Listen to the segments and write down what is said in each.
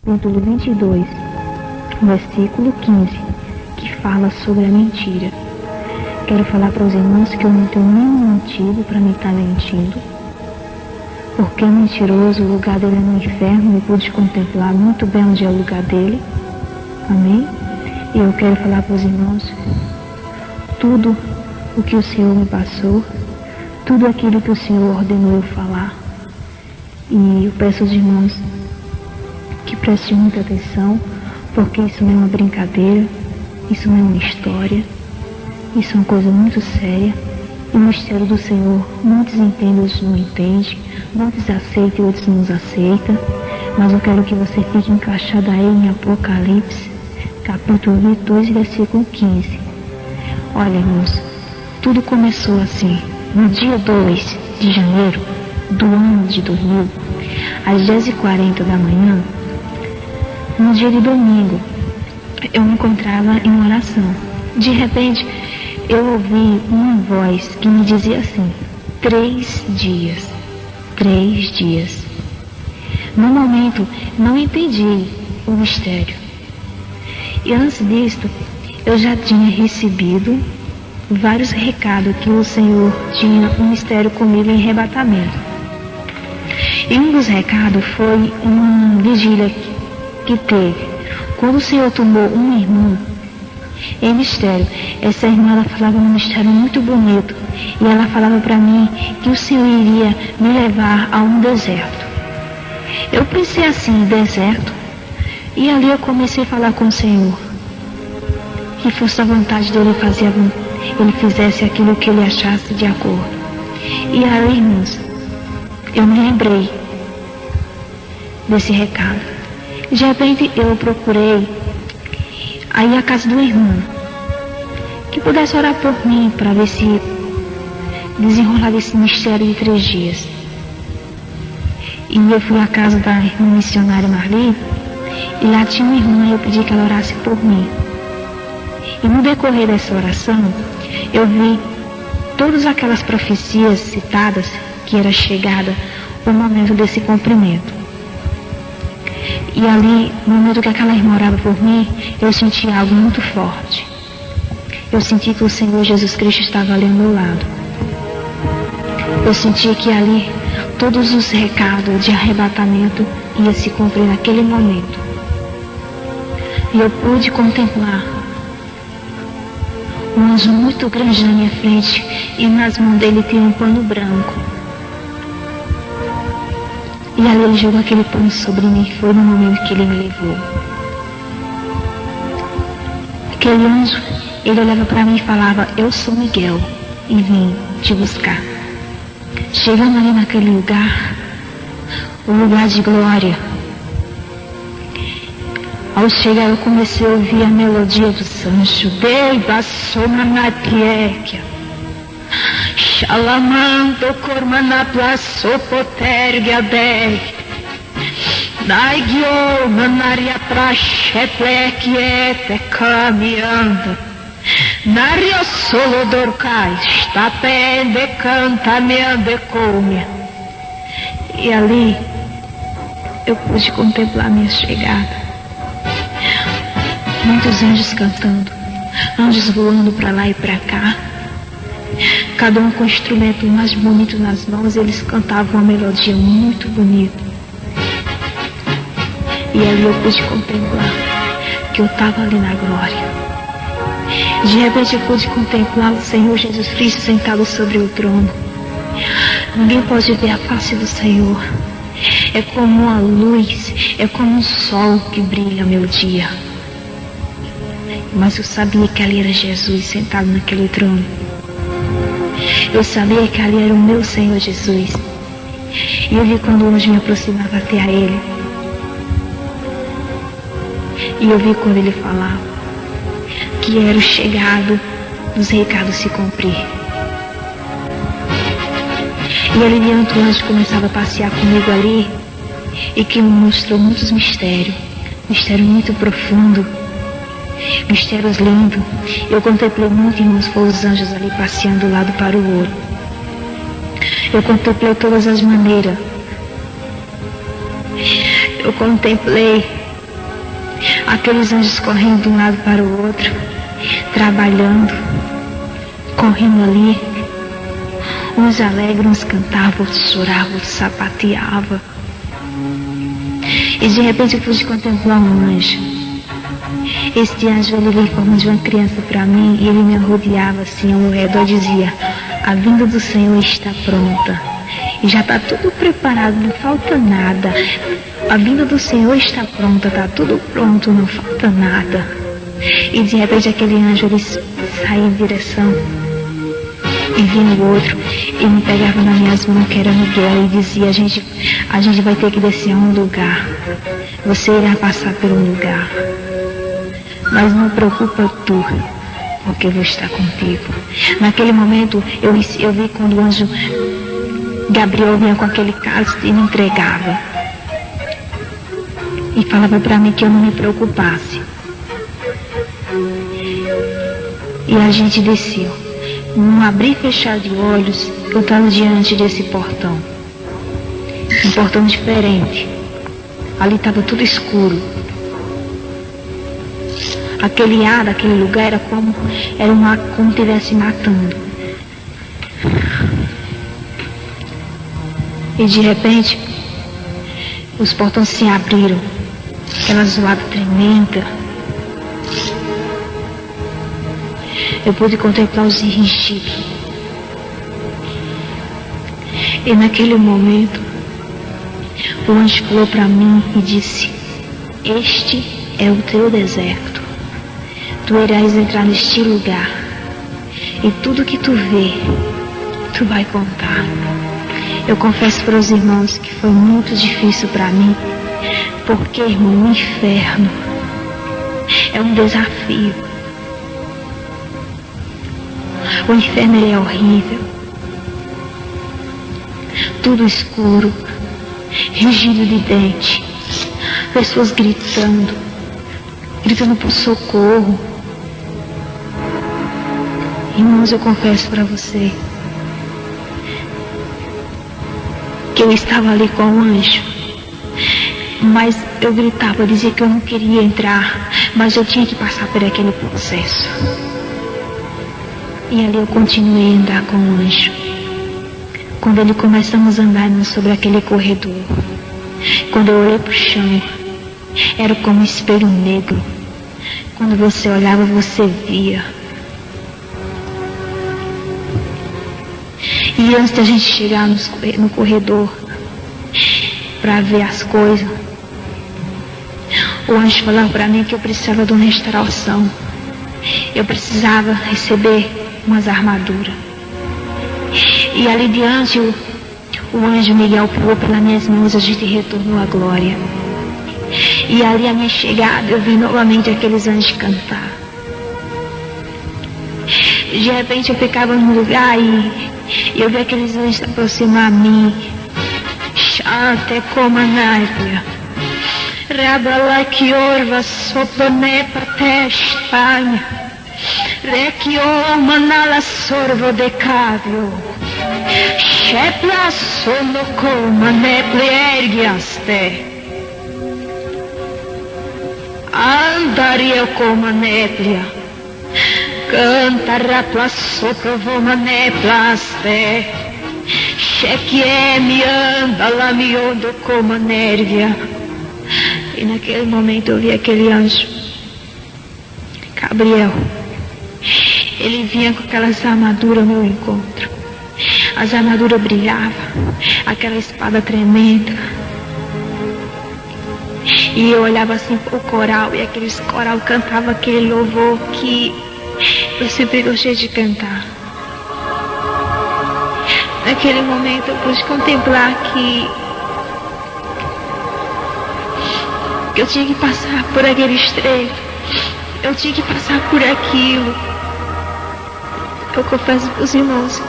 capítulo 22, versículo 15, que fala sobre a mentira. Quero falar para os irmãos que eu não tenho nenhum motivo para me estar mentindo, porque é mentiroso, o lugar dele é no inferno, eu pude contemplar muito bem onde é o lugar dele. Amém? E eu quero falar para os irmãos tudo o que o Senhor me passou, tudo aquilo que o Senhor ordenou eu falar. E eu peço aos irmãos que prestem muita atenção, porque isso não é uma brincadeira, isso não é uma história, isso é uma coisa muito séria. E o mistério do Senhor, muitos entendem, outros não entendem, muitos aceitam, outros não aceitam, mas eu quero que você fique encaixado aí em Apocalipse, capítulo 22, versículo 15. Olha, irmãos, tudo começou assim, no dia 2 de janeiro do ano de 2000, às 10h40 da manhã, no dia de domingo, eu me encontrava em oração. De repente, eu ouvi uma voz que me dizia assim: 3 dias, 3 dias. No momento, não entendi o mistério. E antes disto, eu já tinha recebido vários recados que o Senhor tinha um mistério comigo em arrebatamento. E um dos recados foi uma vigília que teve, quando o Senhor tomou uma irmã em mistério. Essa irmã, ela falava um mistério muito bonito, e ela falava para mim que o Senhor iria me levar a um deserto. Eu pensei assim, deserto, e ali eu comecei a falar com o Senhor, que fosse a vontade dele fazer, ele fizesse aquilo que ele achasse de acordo. E aí, irmãos, eu me lembrei desse recado. De repente eu procurei aí a casa do irmão, que pudesse orar por mim, para ver se desenrolava esse mistério de 3 dias. E eu fui à casa da irmã missionária Marli, e lá tinha uma irmã, e eu pedi que ela orasse por mim. E no decorrer dessa oração, eu vi todas aquelas profecias citadas, que era chegada o momento desse cumprimento. E ali, no momento que aquela irmã orava por mim, eu senti algo muito forte. Eu senti que o Senhor Jesus Cristo estava ali ao meu lado. Eu senti que ali todos os recados de arrebatamento iam se cumprir naquele momento. E eu pude contemplar um anjo muito grande na minha frente, e nas mãos dele tinha um pano branco. E ali ele jogou aquele pano sobre mim, que foi no momento que ele me levou. Aquele anjo, ele olhava para mim e falava: eu sou Miguel e vim te buscar. Chegando ali naquele lugar, o lugar de glória, ao chegar eu comecei a ouvir a melodia do Sancho. Dei bassoma na tiequia, Shalamando cormana plaçopotergia dei, Naigio manaria praxeplequiete caminhando, Nario solo dorcai, Stapende canta meande come. E ali eu pude contemplar minha chegada. Muitos anjos cantando, anjos voando para lá e para cá, cada um com o instrumento mais bonito nas mãos. Eles cantavam uma melodia muito bonita. E ali eu pude contemplar que eu estava ali na glória. De repente eu pude contemplar o Senhor Jesus Cristo sentado sobre o trono. Ninguém pode ver a face do Senhor. É como uma luz, é como um sol que brilha meu dia. Mas eu sabia que ali era Jesus sentado naquele trono. Eu sabia que ali era o meu Senhor Jesus. E eu vi quando o anjo me aproximava até a ele. E eu vi quando ele falava que era o chegado dos recados se cumprir. E ali diante o anjo começava a passear comigo ali, e que me mostrou muitos mistérios, mistério muito profundo, mistérios lindos. Eu contemplei muito, irmãos, foram os anjos ali passeando do lado para o outro. Eu contemplei todas as maneiras. Eu contemplei Aqueles anjos correndo de um lado para o outro, trabalhando, correndo ali. Uns alegres, uns cantavam, outros choravam, outros sapateavam. E de repente eu pude contemplar um anjo. Este anjo, ele veio em forma de uma criança para mim e ele me rodeava assim ao meu redor e dizia: a vinda do Senhor está pronta. E já está tudo preparado, não falta nada. A vinda do Senhor está pronta, está tudo pronto, não falta nada. E de repente aquele anjo, ele saía em direção e vinha o outro e me pegava nas minhas mãos, que era Miguel, e dizia: a gente vai ter que descer a um lugar. Você irá passar por um lugar. Mas não preocupa tu, porque eu vou estar contigo. Naquele momento eu vi quando o anjo Gabriel vinha com aquele cálice e me entregava. E falava para mim que eu não me preocupasse. E a gente desceu. Num abrir e fechar de olhos, eu estava diante desse portão. Um portão diferente. Ali estava tudo escuro. Aquele ar daquele lugar era como estivesse matando. E de repente, os portões se abriram. Aquela zoada tremenda. Eu pude contemplar os rinchidos. E naquele momento, o anjo falou para mim e disse: este é o teu deserto. Tu irás entrar neste lugar. E tudo que tu vê, tu vai contar. Eu confesso para os irmãos que foi muito difícil para mim. Porque, irmão, o inferno é um desafio. O inferno, ele é horrível. Tudo escuro, rígido de dente, pessoas gritando por socorro. Irmãos, eu confesso para você que eu estava ali com o anjo, mas eu gritava, dizia que eu não queria entrar, mas eu tinha que passar por aquele processo. E ali eu continuei a andar com o anjo. Quando ele começamos a andar sobre aquele corredor, quando eu olhei para o chão, era como um espelho negro. Quando você olhava, você via. E antes da gente chegar no corredor para ver as coisas, o anjo falava para mim que eu precisava de uma restauração. Eu precisava receber umas armaduras. E ali diante, o anjo Miguel pulou pelas minhas mãos, a gente retornou à glória. E ali a minha chegada, eu vi novamente aqueles anjos cantar. De repente eu ficava num lugar e eu vi aqueles anjos se aproximar a mim. Chante como a naipia. Rabala que orva soplanepa tespanha. Requio manala sorvo decavio. Shepla solo como neple ergiaste. Andaria como a néplia, canta rapla sopra voma neplaste, cheque me anda lá me ondo como a nérvia. E naquele momento eu vi aquele anjo, Gabriel. Ele vinha com aquelas armaduras ao meu encontro. As armaduras brilhavam, aquela espada tremenda. E eu olhava assim para o coral, e aqueles coral cantavam aquele louvor que eu sempre gostei de cantar. Naquele momento eu pude contemplar que eu tinha que passar por aquele estreito, eu tinha que passar por aquilo. Eu confesso para os irmãos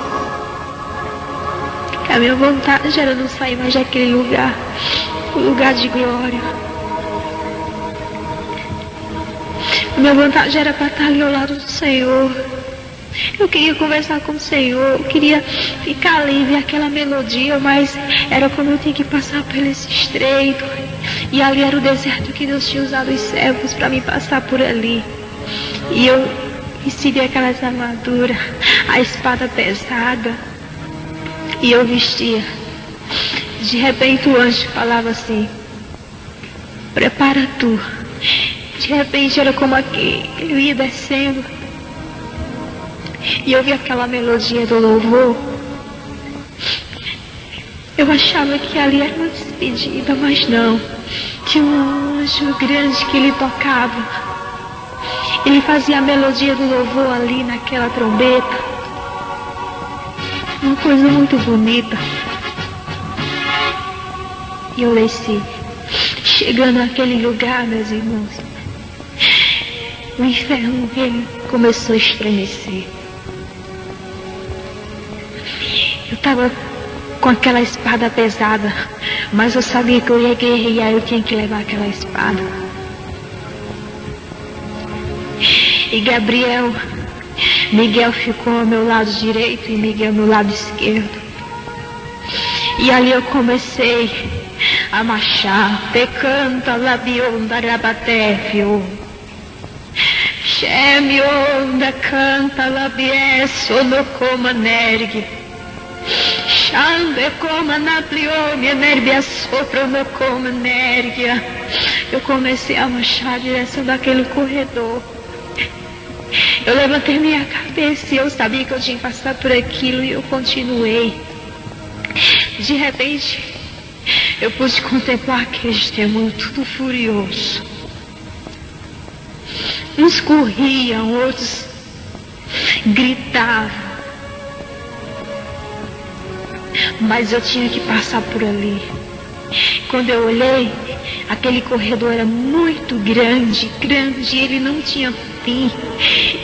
que a minha vontade era não sair mais daquele lugar, o lugar de glória. A minha vontade era para estar ali ao lado do Senhor. Eu queria conversar com o Senhor, eu queria ficar ali, ver aquela melodia, mas era como eu tinha que passar por esse estreito. E ali era o deserto que Deus tinha usado os servos para me passar por ali. E eu recebi aquelas armaduras, a espada pesada, e eu vestia. De repente o anjo falava assim: prepara tu. De repente era como que eu ia descendo, e eu vi aquela melodia do louvor. Eu achava que ali era uma despedida, mas não. Tinha um anjo grande que ele tocava. Ele fazia a melodia do louvor ali naquela trombeta. Uma coisa muito bonita. E eu desci. Chegando naquele lugar, meus irmãos, o inferno ele começou a estremecer. Eu estava com aquela espada pesada, mas eu sabia que eu ia guerrear, eu tinha que levar aquela espada. E Miguel ficou ao meu lado direito e Miguel ao meu lado esquerdo. E ali eu comecei a marchar. Te canta labionda rabatefio. Cheme onda canta labieso no coma nergue. Chande coma na pliome nervia sopra no coma nergia. Eu comecei a marchar em direção daquele corredor. Eu levantei minha cabeça e eu sabia que eu tinha que passar por aquilo e eu continuei. De repente, eu pude contemplar aqueles demônios tudo furioso. Uns corriam, outros gritavam. Mas eu tinha que passar por ali. Quando eu olhei, aquele corredor era muito grande, e ele não tinha fim.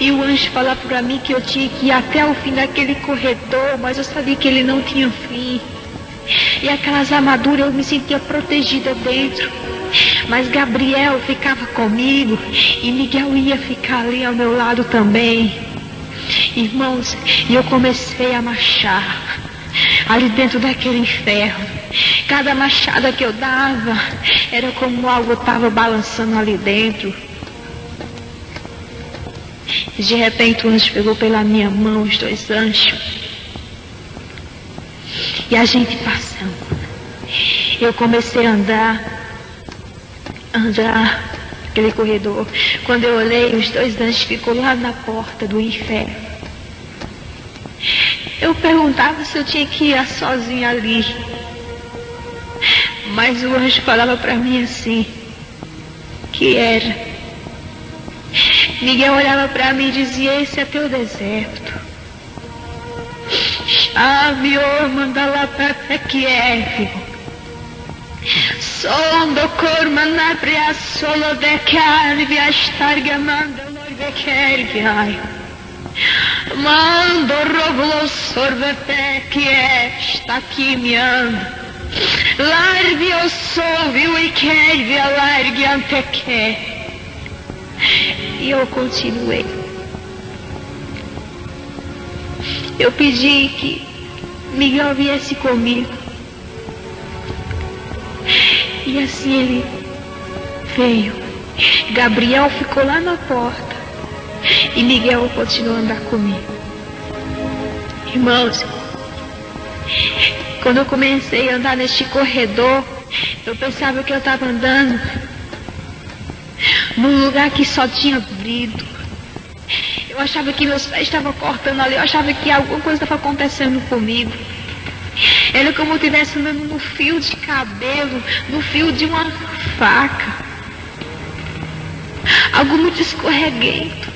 E o anjo falava para mim que eu tinha que ir até o fim daquele corredor, mas eu sabia que ele não tinha fim. E aquelas armaduras eu me sentia protegida dentro. Mas Gabriel ficava comigo e Miguel ia ficar ali ao meu lado também. Irmãos, e eu comecei a marchar ali dentro daquele inferno. Cada machada que eu dava era como algo estava balançando ali dentro. De repente o anjo pegou pela minha mão, os dois anjos, e a gente passando. Eu comecei a andar aquele corredor. Quando eu olhei, os dois anjos ficou lá na porta do inferno. Eu perguntava se eu tinha que ir sozinha ali. Mas o anjo falava para mim assim, que era. Miguel olhava para mim e dizia: esse é teu deserto. Chame o mandala para Kiev. Sondo corma na brea solo de carne astarga manda lorve kerviai. Mando robulo sorve pe Kiev está aqui me anda. Largue o solvio e kervia largue ante que. E eu continuei. Eu pedi que Miguel viesse comigo. E assim ele veio. Gabriel ficou lá na porta. E Miguel continuou a andar comigo. Irmãos, quando eu comecei a andar neste corredor, eu pensava que eu estava andando num lugar que só tinha vidro. Eu achava que meus pés estavam cortando ali. Eu achava que alguma coisa estava acontecendo comigo. Era como eu estivesse andando no fio de cabelo, no fio de uma faca. Algo muito escorreguento.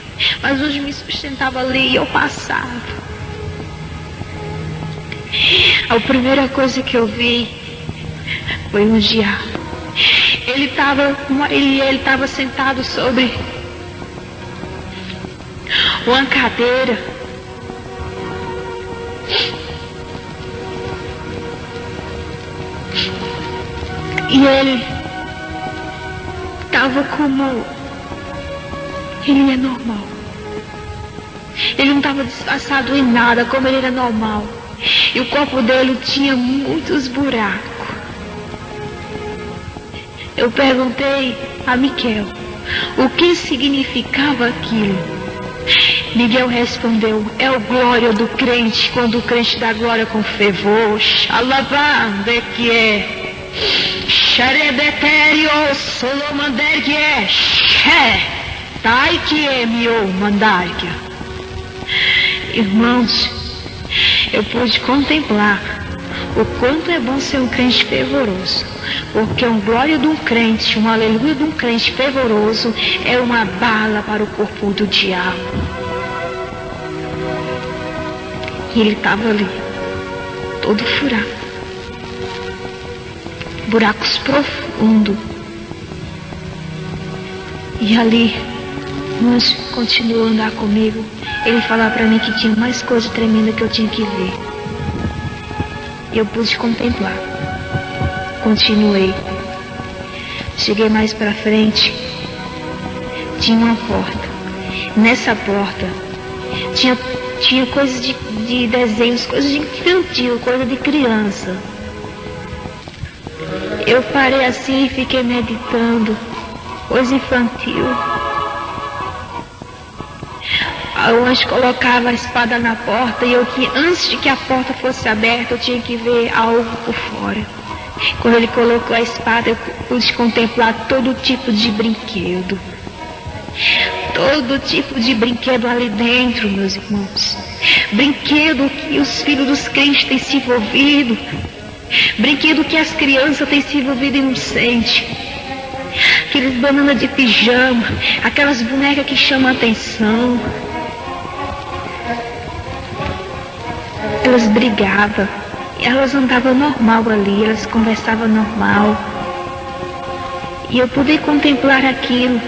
Mas hoje me sustentava ali e eu passava. A primeira coisa que eu vi foi um diabo. Ele estava sentado sobre uma cadeira. E ele estava como ele é normal. Ele não estava disfarçado em nada, como ele era normal. E o corpo dele tinha muitos buracos. Eu perguntei a Miguel o que significava aquilo. Miguel respondeu: é o glória do crente, quando o crente dá glória com fervor. Xalabande que é, xarebetério, solomander que é, xé, tai que é, miou, mandarga. Irmãos, eu pude contemplar o quanto é bom ser um crente fervoroso, porque um glória de um crente, um aleluia de um crente fervoroso é uma bala para o corpo do diabo. E ele estava ali, todo furado, buracos profundos. E ali, o anjo continuou a andar comigo. Ele falava para mim que tinha mais coisa tremenda que eu tinha que ver. E eu pude contemplar. Continuei. Cheguei mais para frente. Tinha uma porta. Nessa porta tinha coisas de desenhos, coisas de infantil, coisa de criança. Eu parei assim e fiquei meditando. Coisa infantil. O anjo colocava a espada na porta e antes de que a porta fosse aberta, eu tinha que ver algo por fora. Quando ele colocou a espada, eu pude contemplar todo tipo de brinquedo. Todo tipo de brinquedo ali dentro, meus irmãos. Brinquedo que os filhos dos crentes têm se envolvido. Brinquedo que as crianças têm se envolvido inocente. Aqueles bananas de pijama, aquelas bonecas que chamam a atenção. Elas brigavam, elas andavam normal ali, elas conversavam normal. E eu pude contemplar aquilo.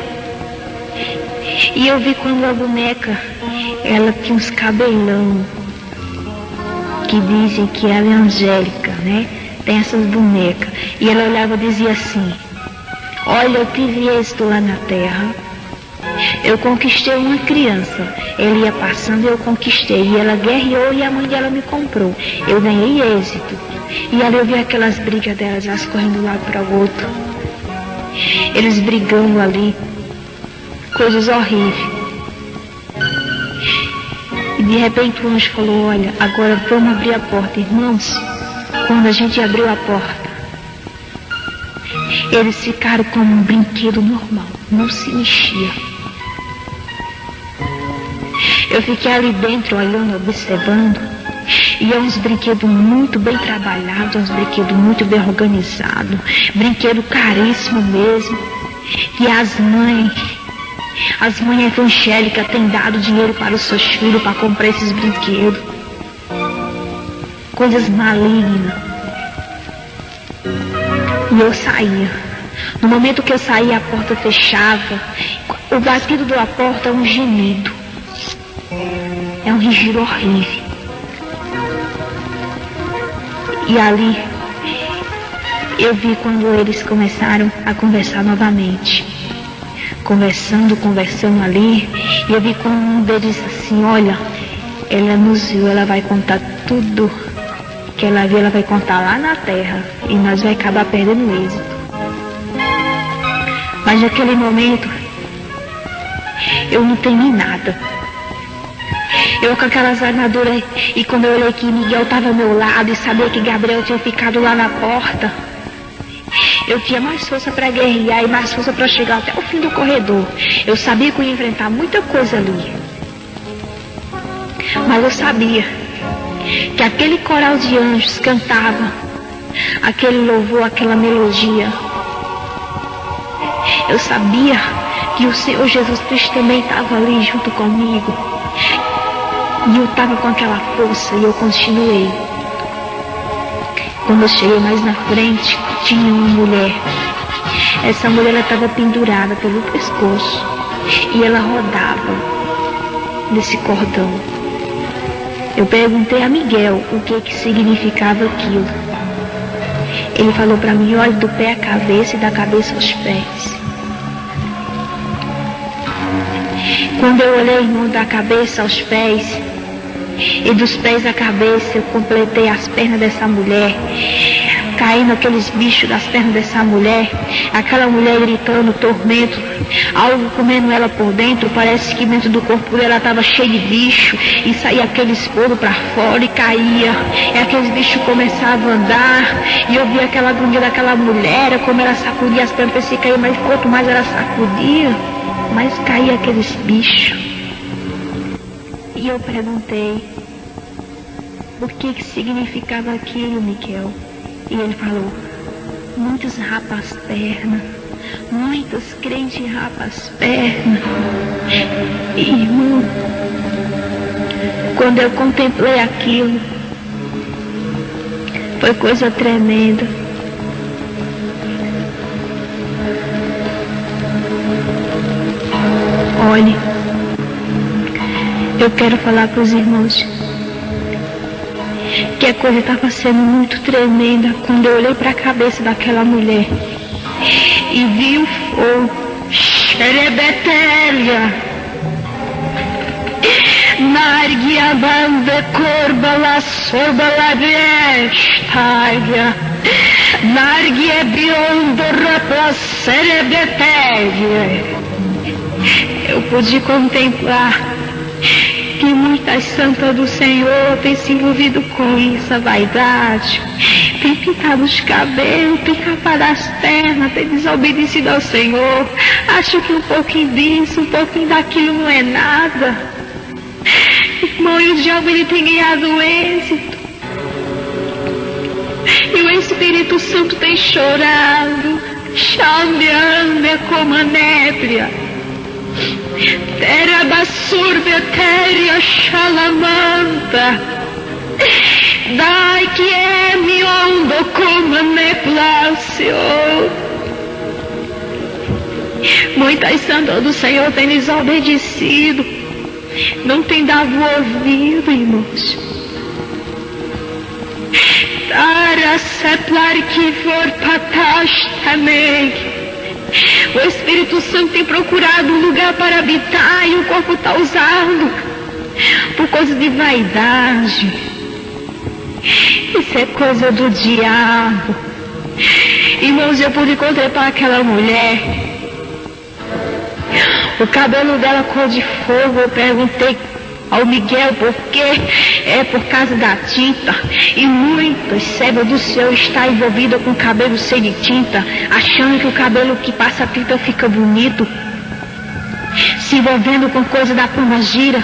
E eu vi quando a boneca, ela tinha uns cabelão, que dizem que ela é angélica, né? Tem essas bonecas. E ela olhava e dizia assim: olha, eu tive êxito lá na terra. Eu conquistei uma criança. Ele ia passando e eu conquistei. E ela guerreou e a mãe dela me comprou. Eu ganhei êxito. E ali eu vi aquelas brigas delas, elas correndo de um lado para o outro. Eles brigando ali. Coisas horríveis. E de repente o anjo falou: olha, agora vamos abrir a porta. Irmãos, quando a gente abriu a porta, eles ficaram como um brinquedo normal. Não se mexia. Eu fiquei ali dentro olhando, observando. E é uns brinquedos muito bem trabalhados, uns brinquedos muito bem organizados. Brinquedo caríssimo mesmo. E as mães evangélicas têm dado dinheiro para os seus filhos para comprar esses brinquedos. Coisas malignas. E eu saía. No momento que eu saía, a porta fechava. O batido da porta é um gemido. É um rigir horrível. E ali, eu vi quando eles começaram a conversar novamente. Conversando ali. E eu vi quando um deles disse assim: olha, ela nos viu, ela vai contar tudo que ela viu, ela vai contar lá na terra. E nós vai acabar perdendo o êxito. Mas naquele momento, eu não temi nada. Eu com aquelas armaduras, e quando eu olhei que Miguel estava ao meu lado e sabia que Gabriel tinha ficado lá na porta, eu tinha mais força para guerrear e mais força para chegar até o fim do corredor. Eu sabia que eu ia enfrentar muita coisa ali. Mas eu sabia que aquele coral de anjos cantava aquele louvor, aquela melodia. Eu sabia que o Senhor Jesus Cristo também estava ali junto comigo. E eu estava com aquela força e eu continuei. Quando eu cheguei mais na frente, tinha uma mulher. Essa mulher estava pendurada pelo pescoço e ela rodava nesse cordão. Eu perguntei a Miguel o que significava aquilo. Ele falou para mim: olhe do pé à cabeça e da cabeça aos pés. Quando eu olhei, irmão, da cabeça aos pés e dos pés à cabeça, eu completei as pernas dessa mulher. saindo aqueles bichos das pernas dessa mulher, aquela mulher gritando, tormento, algo comendo ela por dentro, parece que dentro do corpo dela estava cheio de bicho, e saía aqueles poros para fora e caía, e aqueles bichos começavam a andar, e eu via aquela agonia daquela mulher, como ela sacudia as pernas, pensei que caía, mas quanto mais ela sacudia, mais caía aqueles bichos. E eu perguntei, o que significava aquilo, Miquel? E ele falou, muitos rapam as pernas, muitos crentes rapam as pernas. Irmão, quando eu contemplei aquilo, foi coisa tremenda. Olhe, eu quero falar para os irmãos que a coisa estava sendo muito tremenda quando eu olhei para a cabeça daquela mulher e vi o fogo, xerebetélia, narguia banda corba la sorba la vestária, narguia biondo rapla xerebetélia. Eu pude contemplar que muitas santas do Senhor têm se envolvido com isso, a vaidade, tem pintado os cabelos, tem capado as pernas, tem desobedecido ao Senhor, acha que um pouquinho disso, um pouquinho daquilo não é nada. Irmão, e o diabo ele tem ganhado êxito, e o Espírito Santo tem chorado, chamando como a nébria. Terra basurda, terra chalamanta, dai que é mi ondo como neplacio. Muitas santas do Senhor têm desobedecido, não tem dado ouvido, irmãos. Para seplar que for patash também. O Espírito Santo tem procurado um lugar para habitar e o corpo está usado por causa de vaidade. Isso é coisa do diabo. Irmãos, eu pude contemplar aquela mulher. O cabelo dela cor de fogo. Eu perguntei ao Miguel por quê. É por causa da tinta. E muitas servas do Senhor estão envolvidas com o cabelo cheio de tinta, achando que o cabelo que passa tinta fica bonito, se envolvendo com coisa da pomba gira,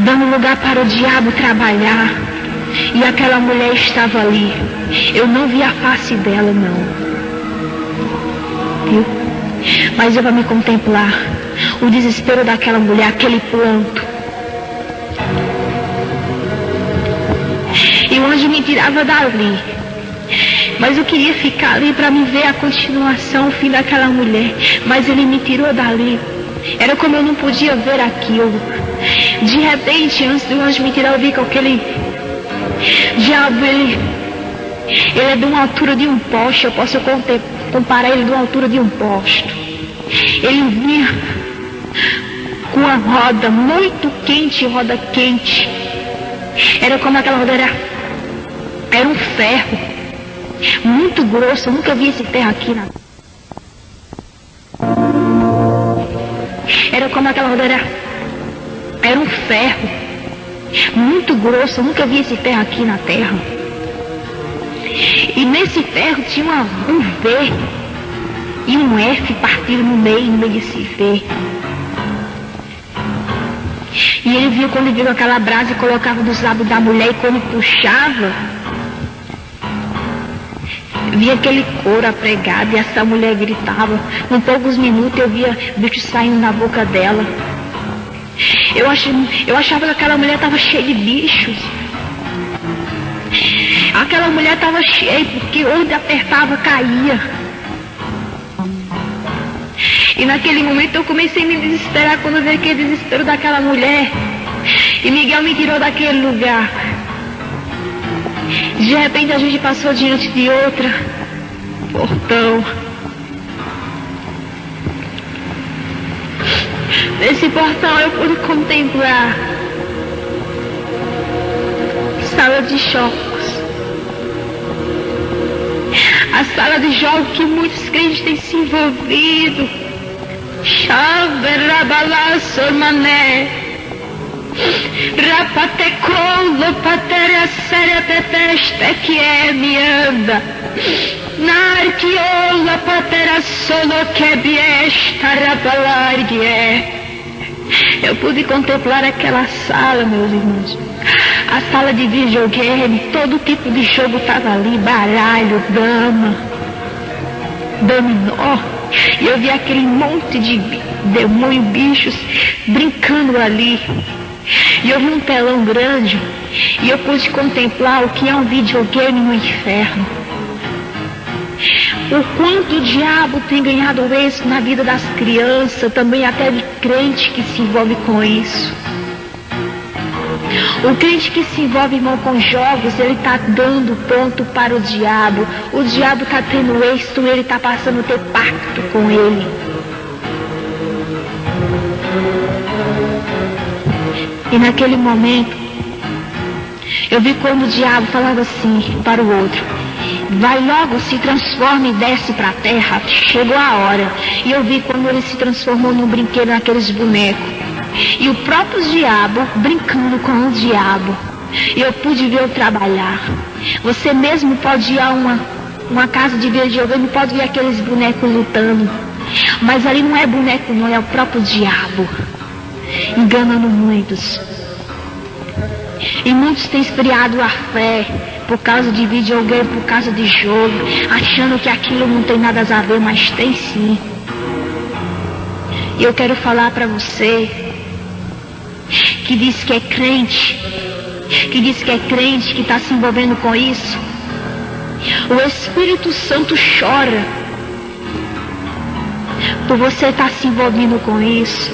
dando lugar para o diabo trabalhar. E aquela mulher estava ali. Eu não vi a face dela, não. Viu? Mas eu vou me contemplar o desespero daquela mulher, aquele planto. E o anjo me tirava dali, mas eu queria ficar ali para me ver a continuação, o fim daquela mulher, mas ele me tirou dali. Era como eu não podia ver aquilo. De repente, antes do anjo me tirar, eu vi que aquele diabo, ele é de uma altura de um poste. Eu posso comparar ele de uma altura de um poste. Ele vinha com uma roda muito quente, roda quente. Era como aquela roda era um ferro muito grosso. Eu nunca vi esse ferro aqui na... Era como aquela roda era um ferro muito grosso. Eu nunca vi esse ferro aqui na terra. E nesse ferro tinha um V e um F partido no meio desse V. E ele viu, quando ele viu aquela brasa e colocava dos lábios da mulher, e quando puxava, via aquele couro apregado e essa mulher gritava. Com poucos minutos eu via bicho saindo da boca dela. Eu achava que aquela mulher estava cheia de bichos. Aquela mulher estava cheia, porque onde apertava caía. E naquele momento eu comecei a me desesperar quando eu vi aquele desespero daquela mulher. E Miguel me tirou daquele lugar. De repente a gente passou diante de outra portão. Nesse portão eu pude contemplar sala de choques. A sala de jogos que muitos crentes têm se envolvido. Mané. Rapatecolo, patera, séria, peteste, que é, me anda. Narquiola, patera, solo, que biesta, rapalargue é. Eu pude contemplar aquela sala, meus irmãos. A sala de videogame, todo tipo de jogo estava ali, baralho, dama, dominó. E eu vi aquele monte de demônio, bichos brincando ali. E eu vi um telão grande e eu pude contemplar o que é um videogame no inferno. O quanto o diabo tem ganhado êxito na vida das crianças, também até de crente que se envolve com isso. O crente que se envolve, irmão, com jogos, ele está dando ponto para o diabo. O diabo está tendo êxito, ele está passando a ter pacto com ele. E naquele momento, eu vi quando o diabo falava assim para o outro: vai logo, se transforma e desce para a terra, chegou a hora. E eu vi quando ele se transformou num brinquedo, naqueles bonecos. E o próprio diabo brincando com o diabo. E eu pude ver eu trabalhar. Você mesmo pode ir a uma casa de videogame e pode ver aqueles bonecos lutando. Mas ali não é boneco não, é o próprio diabo enganando muitos. E muitos têm esfriado a fé por causa de videogame, por causa de jogo, achando que aquilo não tem nada a ver, mas tem sim. E eu quero falar para você que diz que é crente, que está se envolvendo com isso. O Espírito Santo chora por você estar se envolvendo com isso.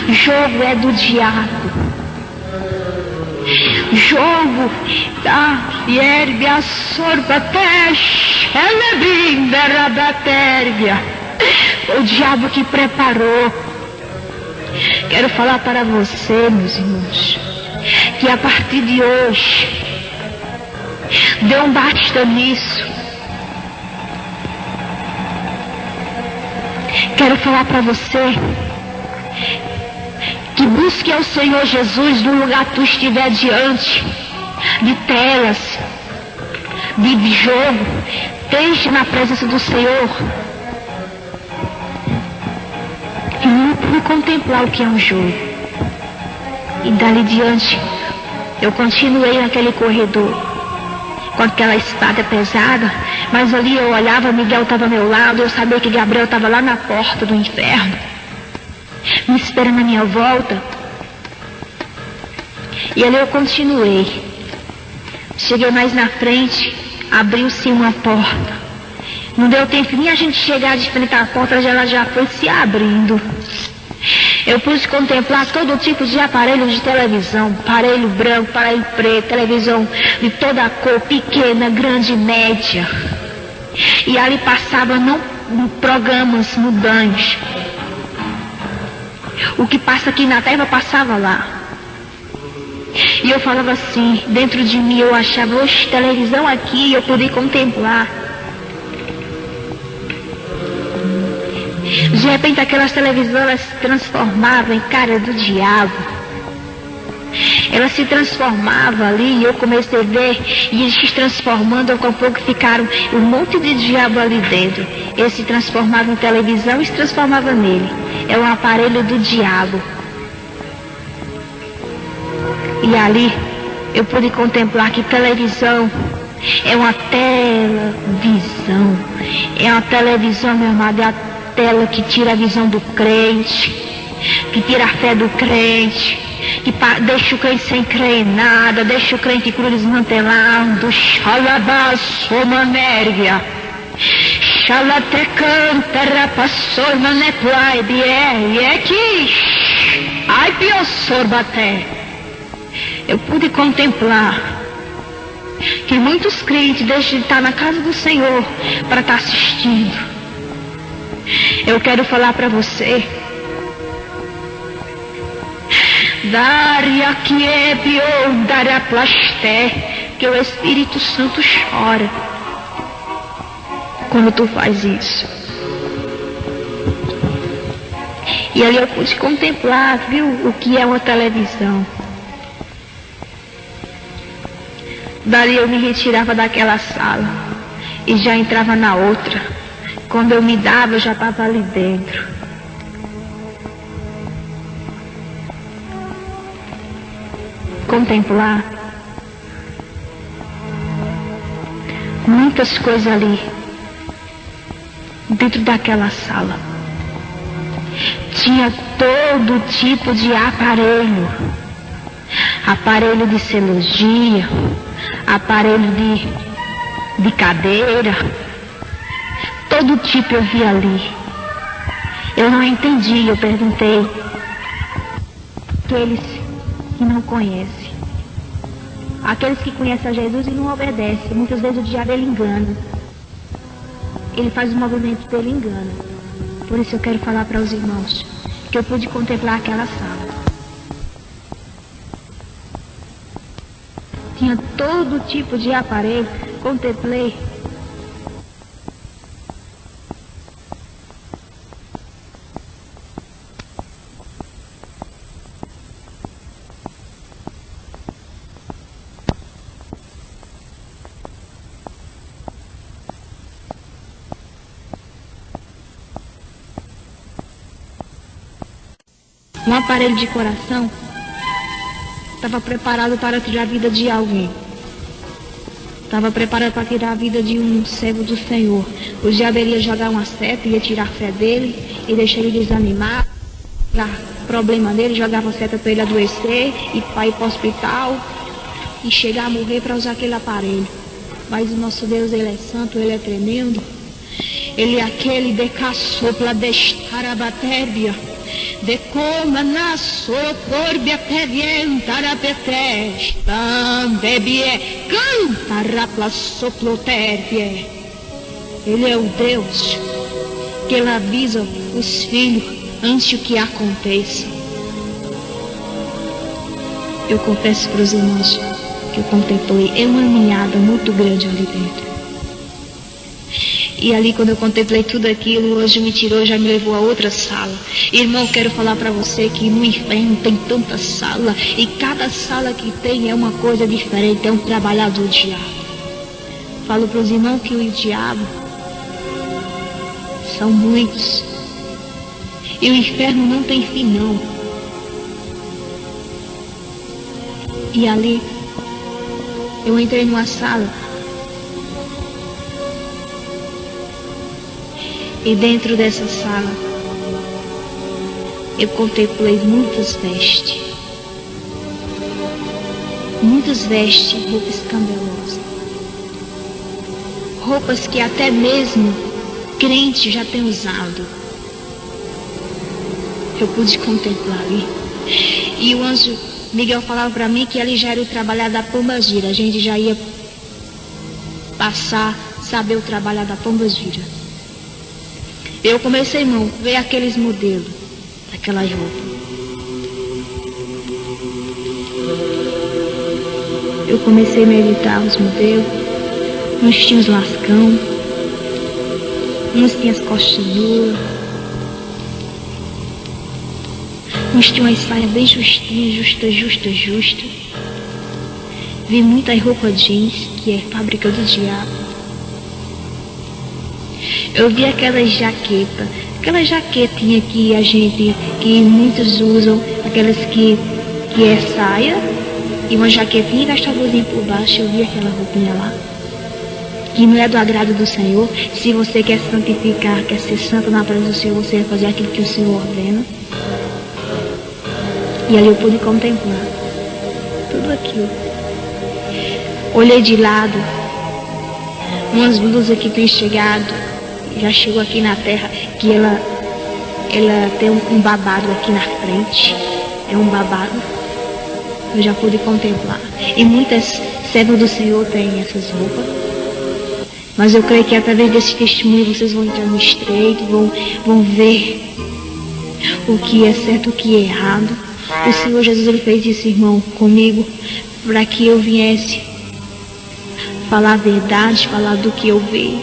Jogo é do diabo. Jogo da hierbia sorbatesh, elebinda rabatérbia. O diabo que preparou. Quero falar para você, meus irmãos, que a partir de hoje, dê um basta nisso. Quero falar para você que busque ao Senhor Jesus no lugar que tu estiver diante de telas, de jogo. Esteja na presença do Senhor e contemplar o que é um jogo. E dali diante eu continuei naquele corredor com aquela espada pesada, mas ali eu olhava, Miguel estava ao meu lado, eu sabia que Gabriel estava lá na porta do inferno me esperando a minha volta. E ali eu continuei. Cheguei mais na frente, abriu-se uma porta. Não deu tempo nem a gente chegar de frente à porta, ela já foi se abrindo. Eu pude contemplar todo tipo de aparelho de televisão, aparelho branco, aparelho preto, televisão de toda a cor, pequena, grande, média. E ali passava não programas mudantes. O que passa aqui na terra passava lá. E eu falava assim, dentro de mim eu achava, oxe, televisão aqui, eu podia contemplar. De repente aquelas televisões elas se transformavam em cara do diabo. Elas se transformavam ali e eu comecei a ver, e eles se transformando, com pouco ficaram um monte de diabo ali dentro. Eles se transformavam em televisão e se transformavam nele. É um aparelho do diabo. E ali eu pude contemplar que televisão é uma televisão. É uma televisão, meu amado, é a tela que tira a visão do crente, que tira a fé do crente, que deixa o crente sem crer em nada, deixa o crente cru desmantelado. Xalabaçomanérgia, xalatecanta, rapassor, maneplaide, é que ai piossorbaté. Eu pude contemplar que muitos crentes deixam de estar na casa do Senhor para estar assistindo. Eu quero falar para você, Daria que é pior, daria plasté, que o Espírito Santo chora. quando tu faz isso. E ali eu pude contemplar, viu, o que é uma televisão. Dali eu me retirava daquela sala e já entrava na outra. Quando eu me dava, eu já estava ali dentro. Contemplar muitas coisas ali dentro daquela sala. Tinha todo tipo de aparelho. Aparelho de cirurgia, aparelho de cadeira, todo tipo eu vi ali. Eu não entendi, eu perguntei. Aqueles que não conhecem. Aqueles que conhecem a Jesus e não obedecem. Muitas vezes o diabo ele engana. Ele faz o movimento dele engana. Por isso eu quero falar para os irmãos que eu pude contemplar aquela sala. Tinha todo tipo de aparelho. Contemplei. Um aparelho de coração estava preparado para tirar a vida de alguém. Estava preparado para tirar a vida de um servo do Senhor. O diabo ia jogar uma seta, ia tirar a fé dele e deixar ele desanimar. O problema dele, jogava a seta para ele adoecer e para ir para o hospital e chegar a morrer para usar aquele aparelho. Mas o nosso Deus, ele é santo, ele é tremendo. Ele é aquele de caçopla destar a batébia. De como na socorbia pevientara petesta, bebie, canta rapla soploterpie. Ele é o Deus que ele avisa os filhos antes que aconteça. Eu confesso para os irmãos que eu contemplei uma caminhada muito grande ali dentro. E ali quando eu contemplei tudo aquilo, o anjo me tirou, já me levou a outra sala. Irmão, quero falar para você que no inferno tem tanta sala. E cada sala que tem é uma coisa diferente, é um trabalhar do diabo. Falo para os irmãos que o diabo são muitos. E o inferno não tem fim não. E ali, eu entrei numa sala. E dentro dessa sala, eu contemplei muitas vestes. Muitas vestes, roupas escandalosas. Roupas que até mesmo crente já tem usado. Eu pude contemplar ali. E o anjo Miguel falava para mim que ali já era o trabalhar da pombagira. A gente já ia passar, saber o trabalhar da pombagira. Eu comecei, irmão, a ver aqueles modelos, daquelas roupas. Eu comecei a meditar os modelos. Uns tinham os lascão, uns tinham as costas nuas, uns tinham as saias bem justinhas, justa. Vi muitas roupas jeans, que é fábrica do diabo. Eu vi aquelas jaquetinhas que muitos usam, aquelas que é saia e uma jaquetinha e gastadorzinha por baixo. Eu vi aquela roupinha lá, que não é do agrado do Senhor. Se você quer santificar, quer ser santo na presença do Senhor, você vai fazer aquilo que o Senhor ordena. E ali eu pude contemplar tudo aquilo. Olhei de lado, umas blusas que têm chegado, já chegou aqui na terra, que ela tem um babado aqui na frente. É um babado. Eu já pude contemplar. E muitas servas do Senhor têm essas roupas. Mas eu creio que através desse testemunho vocês vão entrar no estreito, vão ver o que é certo, o que é errado. O Senhor Jesus, ele fez isso, irmão, comigo, para que eu viesse falar a verdade, falar do que eu vi.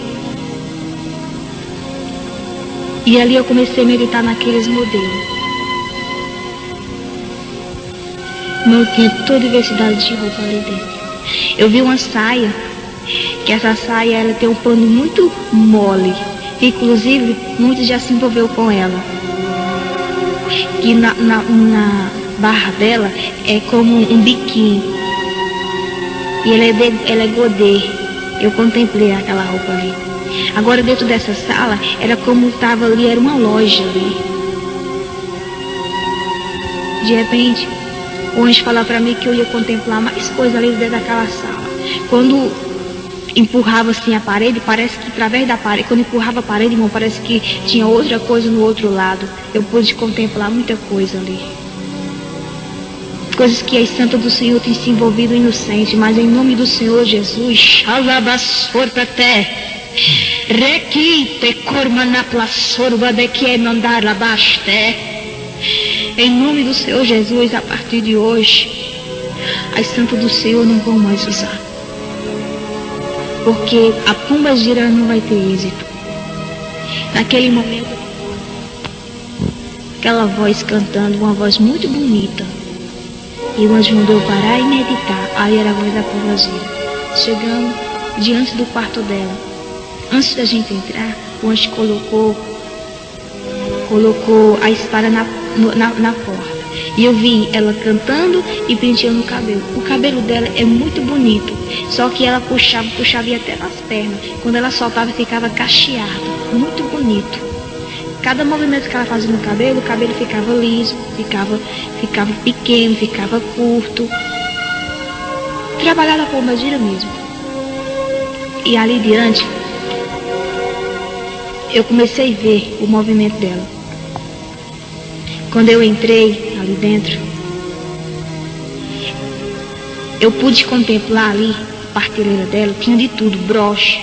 E ali eu comecei a meditar naqueles modelos. Não tinha toda diversidade de roupa ali dentro. Eu vi uma saia, que essa saia ela tem um pano muito mole. Inclusive, muitos já se envolveu com ela. Que na barra dela é como um biquinho. E ela é godê. Eu contemplei aquela roupa ali. Agora dentro dessa sala, era como estava ali, era uma loja ali. De repente, o anjo falou para mim que eu ia contemplar mais coisas ali dentro daquela sala. Quando empurrava assim a parede, parece que através da parede, quando empurrava a parede, irmão, parece que tinha outra coisa no outro lado. Eu pude contemplar muita coisa ali. Coisas que as santas do Senhor têm se envolvido inocente, mas em nome do Senhor Jesus, em nome do Senhor Jesus, a partir de hoje, as santas do Senhor não vão mais usar. Porque a pomba gira não vai ter êxito. Naquele momento, aquela voz cantando, uma voz muito bonita. E o anjo mandou parar e meditar. Aí era a voz da pomba gira. Chegamos diante do quarto dela. Antes da gente entrar, o anjo colocou a espada na porta. E eu vi ela cantando e penteando o cabelo. O cabelo dela é muito bonito. Só que ela puxava ia até nas pernas. Quando ela soltava, ficava cacheado. Muito bonito. Cada movimento que ela fazia no cabelo, o cabelo ficava liso, ficava pequeno, ficava curto. Trabalhar na pomba gira mesmo. E ali diante, eu comecei a ver o movimento dela. Quando eu entrei ali dentro, eu pude contemplar ali a partilheira dela, tinha de tudo, broche,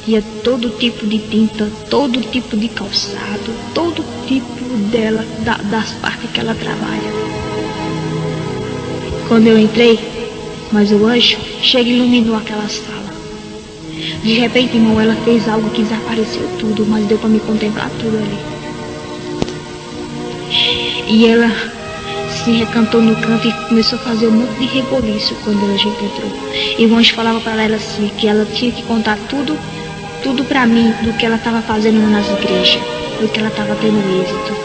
tinha todo tipo de tinta, todo tipo de calçado, todo tipo dela, das partes que ela trabalha. Quando eu entrei, mas o anjo chega e iluminou aquela sala. De repente, irmão, ela fez algo que desapareceu tudo, mas deu para me contemplar tudo ali. E ela se recantou no canto e começou a fazer um monte de reboliço quando a gente entrou. E o anjo falava para ela assim, que ela tinha que contar tudo para mim do que ela estava fazendo nas igrejas, do que ela estava tendo êxito.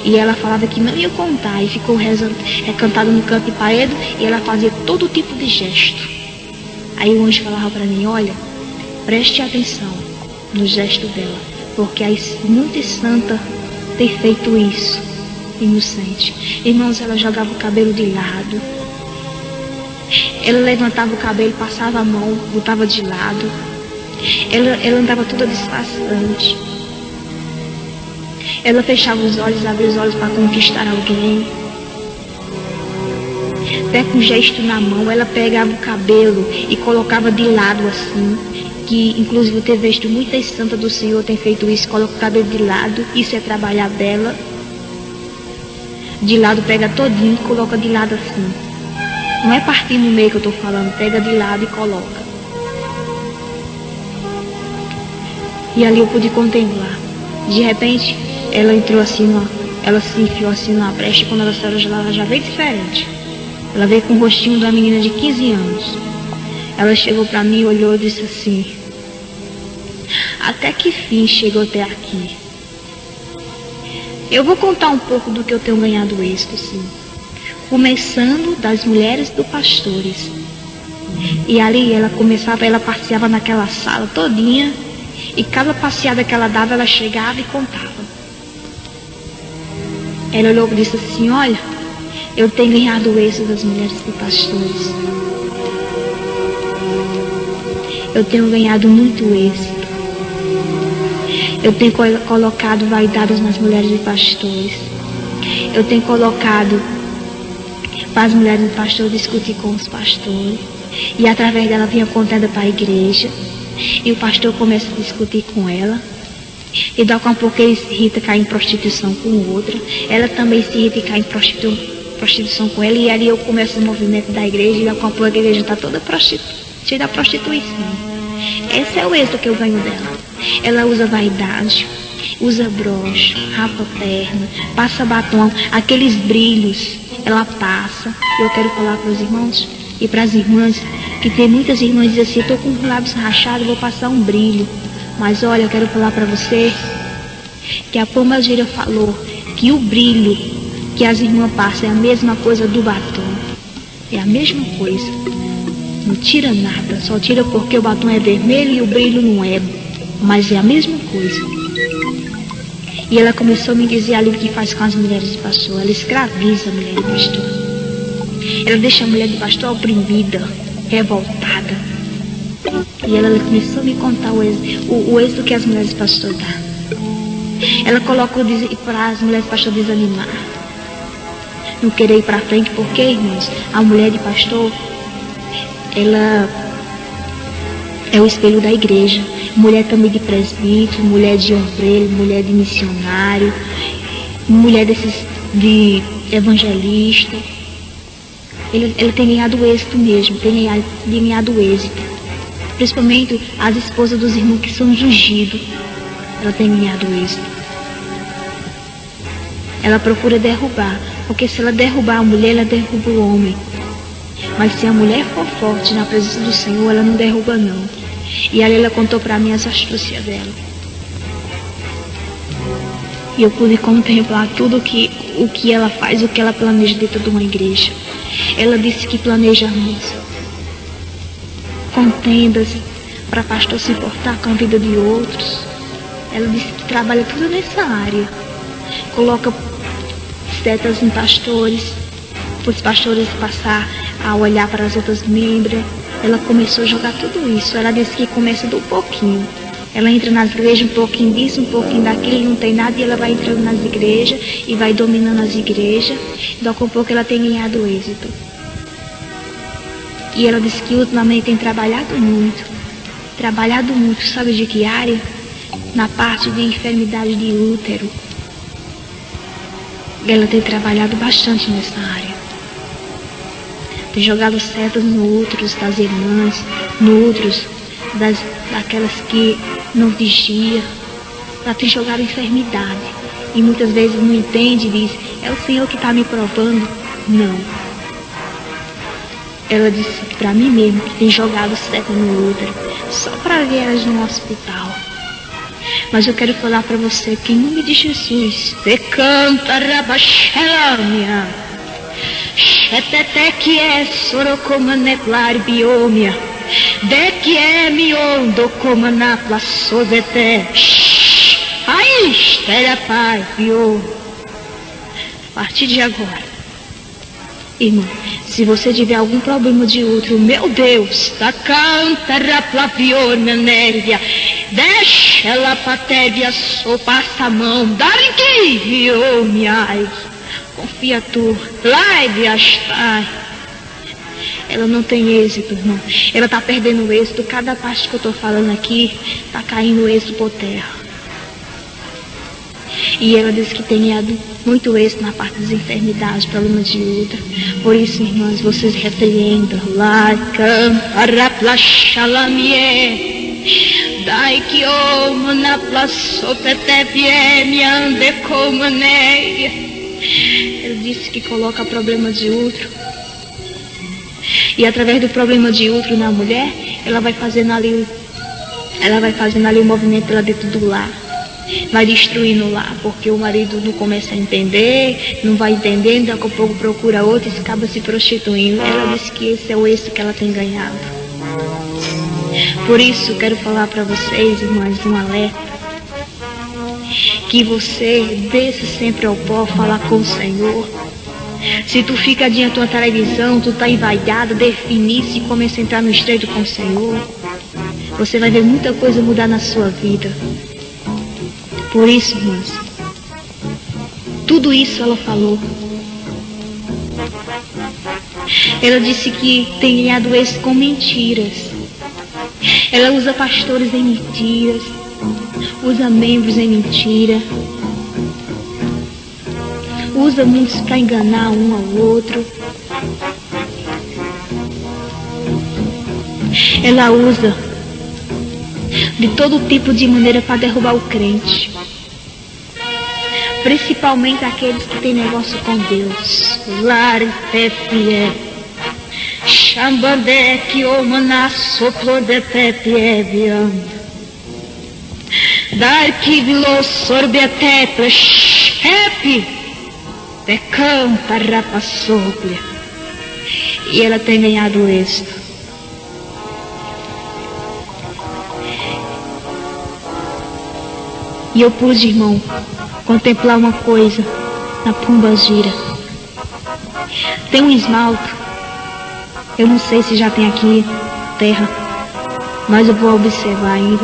E ela falava que não ia contar e ficou recantada no canto de parede e ela fazia todo tipo de gesto. Aí o anjo falava para mim, olha, preste atenção no gesto dela, porque as muito santa tem feito isso. Inocente. Irmãos, ela jogava o cabelo de lado. Ela levantava o cabelo, passava a mão, botava de lado. Ela andava toda disfarçante. Ela fechava os olhos, abria os olhos para conquistar alguém. Até com gesto na mão, ela pegava o cabelo e colocava de lado assim. Que inclusive eu tenho visto muitas santas do Senhor tem feito isso, coloca o cabelo de lado, isso é trabalhar dela. De lado pega todinho e coloca de lado assim. Não é partir no meio que eu estou falando, pega de lado e coloca. E ali eu pude contemplar. De repente, ela entrou assim, ela se enfiou assim na brecha. Quando ela saiu, ela já veio diferente. Ela veio com o rostinho de uma menina de 15 anos. Ela chegou para mim, olhou e disse assim, até que fim chegou até aqui? Eu vou contar um pouco do que eu tenho ganhado êxito, sim. Começando das mulheres do pastores. E ali ela passeava naquela sala todinha. E cada passeada que ela dava, ela chegava e contava. Ela olhou e disse assim, olha, eu tenho ganhado êxito das mulheres de pastores. Eu tenho ganhado muito êxito. Eu tenho colocado vaidades nas mulheres de pastores. Eu tenho colocado para as mulheres de pastores discutir com os pastores. E através dela vinha contando para a igreja. E o pastor começa a discutir com ela. E daqui a pouco ele se irrita, cai em prostituição com outra. Ela também se irrita e cai em prostituição com ela. E ali eu começo o movimento da igreja. E daqui a pouco a igreja está toda cheia da prostituição. Esse é o êxito que eu ganho dela. Ela usa vaidade. usa broche, rapa a perna, passa batom, aqueles brilhos, ela passa. Eu quero falar para os irmãos e para as irmãs, que tem muitas irmãs que dizem assim, estou com os lábios rachados, vou passar um brilho. Mas olha, eu quero falar para você que a Pombagira falou que o brilho que as irmãs passam é a mesma coisa do batom. É a mesma coisa. Não tira nada, só tira porque o batom é vermelho e o brilho não é. Mas é a mesma coisa. E ela começou a me dizer ali o que faz com as mulheres de pastor. Ela escraviza a mulher de pastor. Ela deixa a mulher de pastor oprimida, revoltada. E ela começou a me contar o êxito que as mulheres de pastor dão. Ela colocou para as mulheres de pastor desanimar. Não querer ir para frente, porque, irmãos, a mulher de pastor, ela é o espelho da igreja. Mulher também de presbítero, mulher de ombreiro, mulher de missionário, mulher de evangelista. Ela tem ganhado êxito mesmo, tem ganhado êxito. Principalmente as esposas dos irmãos que são ungidos. Ela tem ganhado êxito. Ela procura derrubar, porque se ela derrubar a mulher, ela derruba o homem. Mas se a mulher for forte na presença do Senhor, ela não derruba não. E ali ela contou para mim as astúcias dela. E eu pude contemplar tudo o que ela faz, o que ela planeja dentro de uma igreja. Ela disse que planeja contendas para pastor se importar com a vida de outros. Ela disse que trabalha tudo nessa área. Coloca setas em pastores, para os pastores passar a olhar para as outras membros. Ela começou a jogar tudo isso. Ela disse que começa do pouquinho. Ela entra nas igrejas, um pouquinho disso, um pouquinho daquilo, não tem nada, e ela vai entrando nas igrejas e vai dominando as igrejas. Então, com pouco ela tem ganhado êxito. E ela disse que ultimamente tem trabalhado muito, sabe de que área? Na parte de enfermidade de útero. Ela tem trabalhado bastante nessa área. Tem jogado setas no útero das irmãs, no útero daquelas que não vigiam. Ela tem jogado enfermidade. E muitas vezes não entende e diz, é o Senhor que está me provando. Não. Ela disse para mim mesmo que tem jogado seta no útero, só para ver elas no hospital. Mas eu quero falar para você que em nome de Jesus, te canta rabaxelâmia, xetete que é sorocomane biomia, de que é miondo comana plasovete, ai, estera pai, bio. A partir de agora, irmão, se você tiver algum problema de útero, meu Deus, da canta raplavior menéria, deixa ela patéria, só passa a mão, dá em que viu, minha, confia tu, live astai. Ela não tem êxito, irmão. Ela está perdendo o êxito. Cada parte que eu estou falando aqui, está caindo o êxito por terra. E ela disse que tem ganhado muito êxito na parte das enfermidades, problemas de útero. Por isso, irmãs, vocês repreendam. Lá, canta, dai que omo na plasopete vieme ande como neia. Ele disse que coloca problema de útero. E através do problema de útero na mulher, ela vai fazendo ali o movimento lá dentro do lar. Vai destruindo lá, porque o marido não começa a entender, não vai entendendo, daqui a pouco procura outro e acaba se prostituindo. Ela disse que esse é o êxito que ela tem ganhado. Por isso, quero falar para vocês, irmãs, um alerta. Que você desça sempre ao pó, falar com o Senhor. Se tu fica diante da tua televisão, tu tá envaidada, definir-se e começa a entrar no estreito com o Senhor, você vai ver muita coisa mudar na sua vida. Por isso, irmãs, tudo isso ela falou. Ela disse que tem ganhado êxito com mentiras. Ela usa pastores em mentiras, usa membros em mentira, usa muitos para enganar um ao outro. Ela usa de todo tipo de maneira para derrubar o crente. principalmente aqueles que têm negócio com Deus. Lare pepie, chambandé que omana soplo de pepie, dar que vilo sorbete pepe, de canta rapa sople. E ela tem ganhado êxito. E eu pude, irmão, contemplar uma coisa na Pombagira. Tem um esmalte, eu não sei se já tem aqui terra, mas eu vou observar ainda,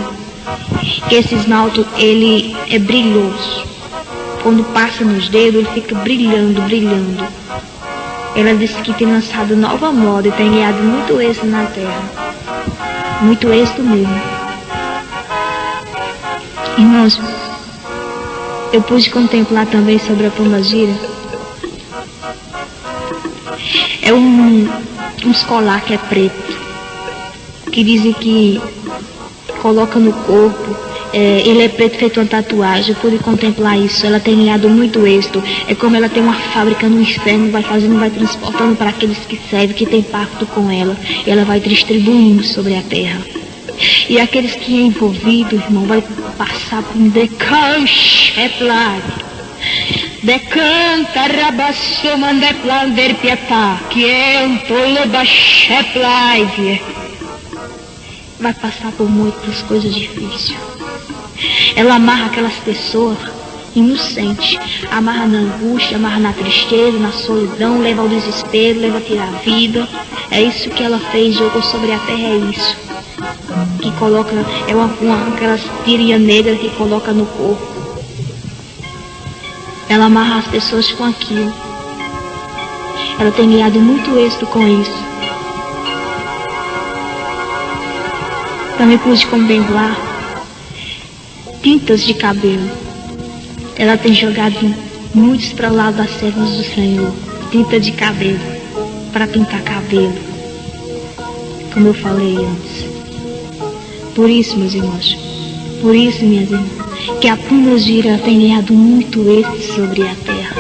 que esse esmalte, ele é brilhoso. Quando passa nos dedos, ele fica brilhando, brilhando. Ela disse que tem lançado nova moda e tem ganhado muito êxito na terra. Muito êxito mesmo. Irmãos, eu pude contemplar também sobre a Pombagira. É uns colar que é preto, que dizem que coloca no corpo, ele é preto feito uma tatuagem. Eu pude contemplar isso. Ela tem ganhado muito êxito. É como ela tem uma fábrica no inferno, vai fazendo, vai transportando para aqueles que servem, que tem pacto com ela. E ela vai distribuindo sobre a terra. E aqueles que é envolvido, irmão, vai passar por um decanche, é plague. Decanta rabassoman de plander pietà, que é um tolo baixé plague. Vai passar por muitas coisas difíceis. Ela amarra aquelas pessoas inocentes, amarra na angústia, amarra na tristeza, na solidão, leva ao desespero, leva a tirar a vida. É isso que ela fez, jogou sobre a terra, é isso. Que coloca, aquelas tirinhas negras que coloca no corpo. Ela amarra as pessoas com aquilo. Ela tem ganhado muito êxito com isso. Também pude contemplar tintas de cabelo. Ela tem jogado muitos para o lado das servas do Senhor. Tinta de cabelo, para pintar cabelo, como eu falei antes. Por isso, meus irmãos, por isso, minhas irmãs, que a Pombagira tem ganhado muito êxito sobre a terra.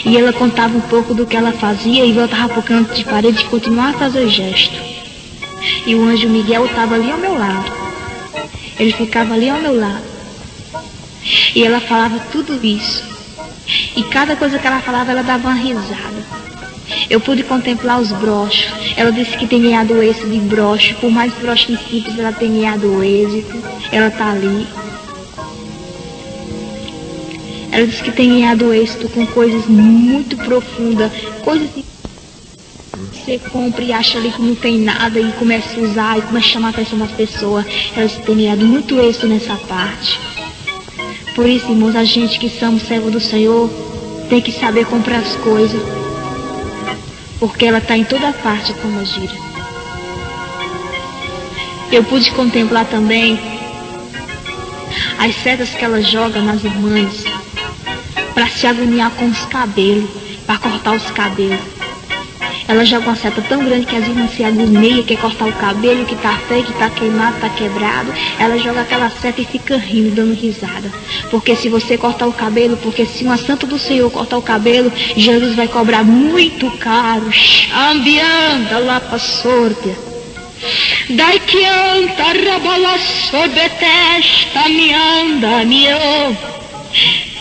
E ela contava um pouco do que ela fazia e voltava para o canto de parede e continuava a fazer gesto. E o anjo Miguel estava ali ao meu lado. Ele ficava ali ao meu lado. E ela falava tudo isso. E cada coisa que ela falava, ela dava uma risada. Eu pude contemplar os brochos. Ela disse que tem ganhado êxito de broche. Por mais broche simples, ela tem ganhado êxito. Ela está ali. Ela disse que tem ganhado êxito com coisas muito profundas. Coisas que você compra e acha ali que não tem nada e começa a usar e começa a chamar a atenção das pessoas. Ela disse que tem ganhado muito êxito nessa parte. Por isso, irmãos, a gente que somos servos do Senhor tem que saber comprar as coisas. Porque ela está em toda parte, a Pombagira. Eu pude contemplar também as setas que ela joga nas irmãs para se agoniar com os cabelos, para cortar os cabelos. Ela joga uma seta tão grande que as irmãs se agoniam, quer cortar o cabelo, que tá feio, que tá queimado, tá quebrado. Ela joga aquela seta e fica rindo, dando risada. Porque se você cortar o cabelo, porque se uma santa do Senhor cortar o cabelo, Jesus vai cobrar muito caro. Ambianda lá pra sorte. Dai que anta rabola sobre testa, me anda, me ouve.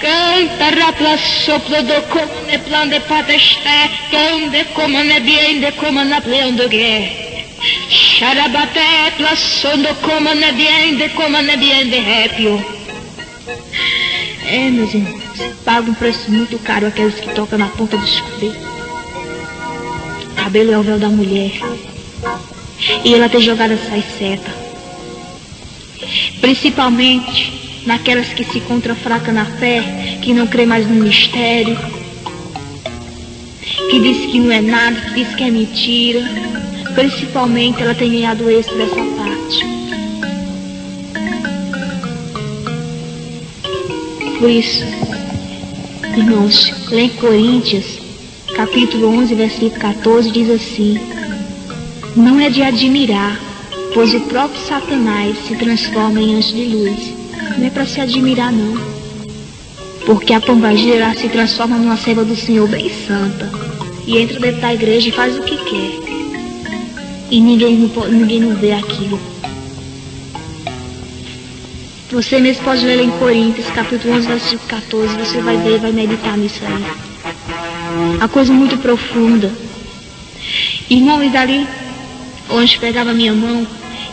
Canta rapla soplo do comune plan de padeste, donde comune bien de comune plan de guerre. Charabate plaço do comune bien de répio. Meus irmãos, paga um preço muito caro aqueles que tocam na ponta dos cabelos. Cabelo é o véu da mulher. E ela tem jogado essas setas. Principalmente naquelas que se encontram fracas na fé, que não crê mais no mistério, que diz que não é nada, que diz que é mentira. Principalmente ela tem ganhado êxito dessa parte. Por isso, irmãos, lá em Coríntios, capítulo 11, versículo 14, diz assim: não é de admirar, pois o próprio Satanás se transforma em anjo de luz. Não é para se admirar, não. Porque a pombagira ela se transforma numa serva do Senhor bem santa. E entra dentro da igreja e faz o que quer. E ninguém não vê aquilo. Você mesmo pode ler em Coríntios, capítulo 11, versículo 14. Você vai ver, vai meditar nisso aí. A coisa muito profunda. Irmãos, ali onde pegava minha mão,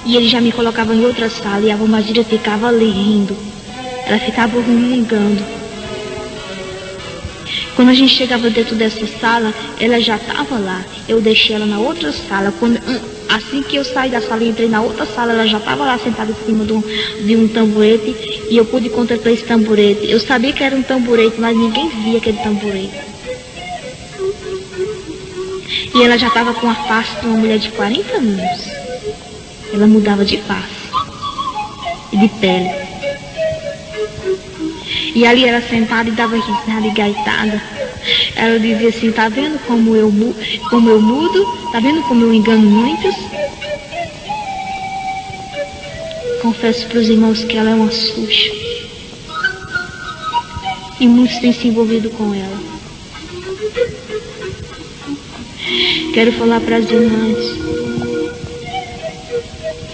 e ele já me colocava em outra sala, e a pombagira ficava ali rindo. Ela ficava murmurando. Quando a gente chegava dentro dessa sala, ela já estava lá. Eu deixei ela na outra sala. Assim que eu saí da sala e entrei na outra sala, ela já estava lá sentada em cima de um tamborete. E eu pude contemplar esse tamborete. Eu sabia que era um tamborete, mas ninguém via aquele tamborete. E ela já estava com a face de uma mulher de 40 anos. Ela mudava de face e de pele. E ali ela sentada e dava risada e gaitada. Ela dizia assim: tá vendo como eu mudo? Tá vendo como eu engano muitos? Confesso para os irmãos que ela é uma Xuxa. E muitos têm se envolvido com ela. Quero falar para as irmãs.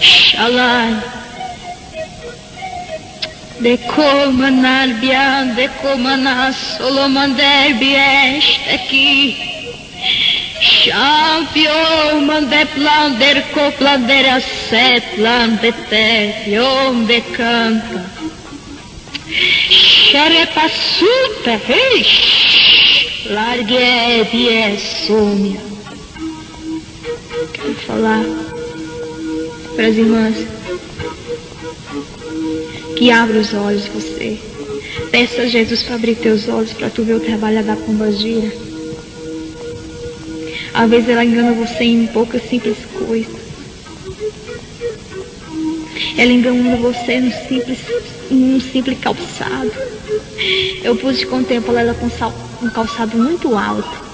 Shalai. Dekomanar bian, dekomanar solomander bieste aqui. Champion mande plander coplander a setlan de terion de canta. Xarepassuta, largue de somia. Quero falar para as irmãs que abra os olhos você. Peça a Jesus para abrir teus olhos para tu ver o trabalho da pombagira. Às vezes ela engana você em poucas simples coisas. Ela engana você num simples calçado. Eu pude contemplar ela com um calçado muito alto.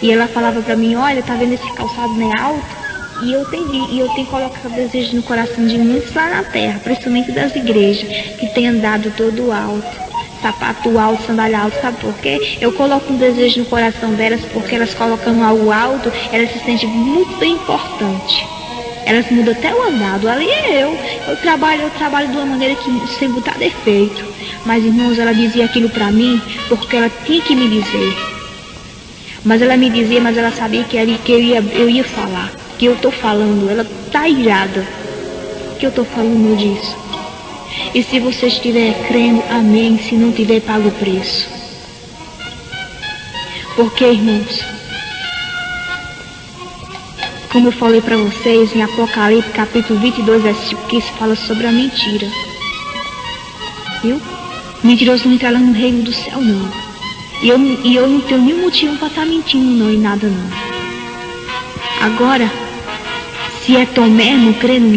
E ela falava para mim: olha, tá vendo esse calçado não é alto? E eu tenho colocado desejo no coração de muitos lá na terra, principalmente das igrejas, que têm andado todo alto, sapato alto, sandália alta. Sabe por quê? Eu coloco um desejo no coração delas, porque elas colocando algo alto, elas se sentem muito bem importantes. Elas mudam até o andado. Ali é eu trabalho de uma maneira que sem botar defeito. Mas, irmãos, ela dizia aquilo pra mim, porque ela tinha que me dizer. Mas ela me dizia, mas ela sabia que eu ia falar. Que eu tô falando, ela tá irada que eu tô falando disso. E se você estiver crendo, amém. Se não tiver, paga o preço. Porque, irmãos, como eu falei para vocês em Apocalipse capítulo 22, versículo 15, fala sobre a mentira. Viu? Mentiroso não entrará no reino do céu, não. E eu não tenho nenhum motivo para estar mentindo, não, e nada, não. Agora, se é Tomé, não crê no